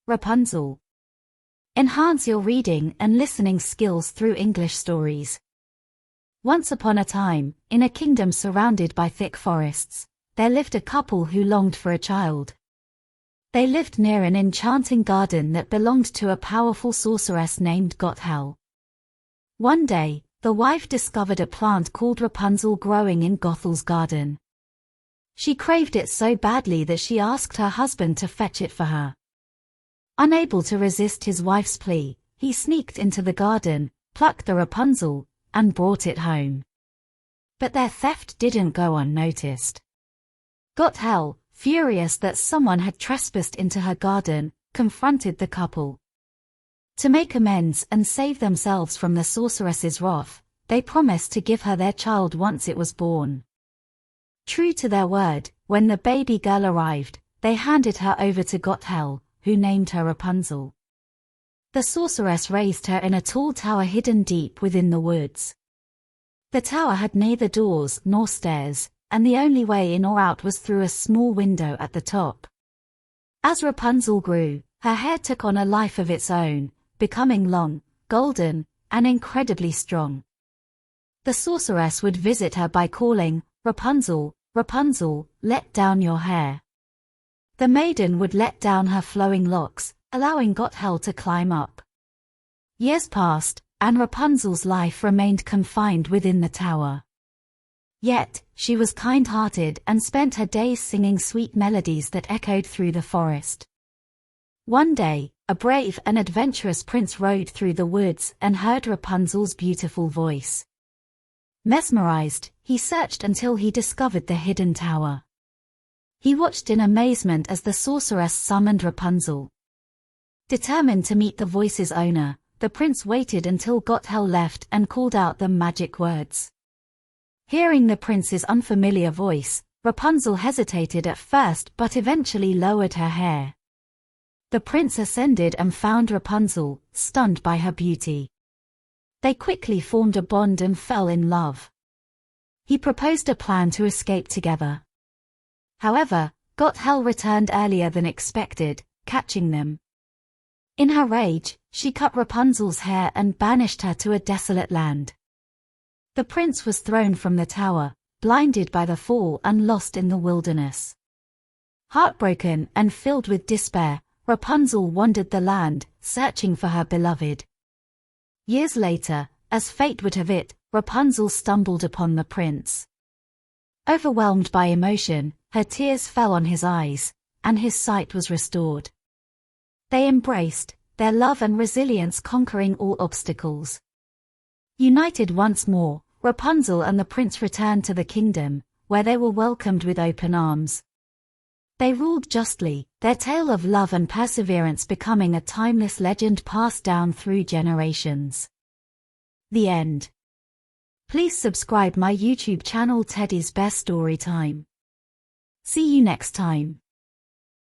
Rapunzel. Enhance your reading and listening skills through English stories. Once upon a time, in a kingdom surrounded by thick forests, there lived a couple who longed for a child. They lived near an enchanting garden that belonged to a powerful sorceress named Gothel. One day, the wife discovered a plant called Rapunzel growing in Gothel's garden. She craved it so badly that she asked her husband to fetch it for her. Unable to resist his wife's plea, he sneaked into the garden, plucked the Rapunzel, and brought it home. But their theft didn't go unnoticed. Gothel, furious that someone had trespassed into her garden, confronted the couple. To make amends and save themselves from the sorceress's wrath, they promised to give her their child once it was born. True to their word, when the baby girl arrived, they handed her over to Gothel, who named her Rapunzel. The sorceress raised her in a tall tower hidden deep within the woods. The tower had neither doors nor stairs, and the only way in or out was through a small window at the top. As Rapunzel grew, her hair took on a life of its own, becoming long, golden, and incredibly strong. The sorceress would visit her by calling, "Rapunzel, Rapunzel, let down your hair." The maiden would let down her flowing locks, allowing Gothel to climb up. Years passed, and Rapunzel's life remained confined within the tower. Yet, she was kind-hearted and spent her days singing sweet melodies that echoed through the forest. One day, a brave and adventurous prince rode through the woods and heard Rapunzel's beautiful voice. Mesmerized, he searched until he discovered the hidden tower. He watched in amazement as the sorceress summoned Rapunzel. Determined to meet the voice's owner, the prince waited until Gothel left and called out the magic words. Hearing the prince's unfamiliar voice, Rapunzel hesitated at first but eventually lowered her hair. The prince ascended and found Rapunzel, stunned by her beauty. They quickly formed a bond and fell in love. He proposed a plan to escape together. However, Gothel returned earlier than expected, catching them. In her rage, she cut Rapunzel's hair and banished her to a desolate land. The prince was thrown from the tower, blinded by the fall and lost in the wilderness. Heartbroken and filled with despair, Rapunzel wandered the land, searching for her beloved. Years later, as fate would have it, Rapunzel stumbled upon the prince. Overwhelmed by emotion, her tears fell on his eyes, and his sight was restored. They embraced, their love and resilience conquering all obstacles. United once more, Rapunzel and the prince returned to the kingdom, where they were welcomed with open arms. They ruled justly, their tale of love and perseverance becoming a timeless legend passed down through generations. The end. Please subscribe my YouTube channel Teddy's Best Story Time. See you next time.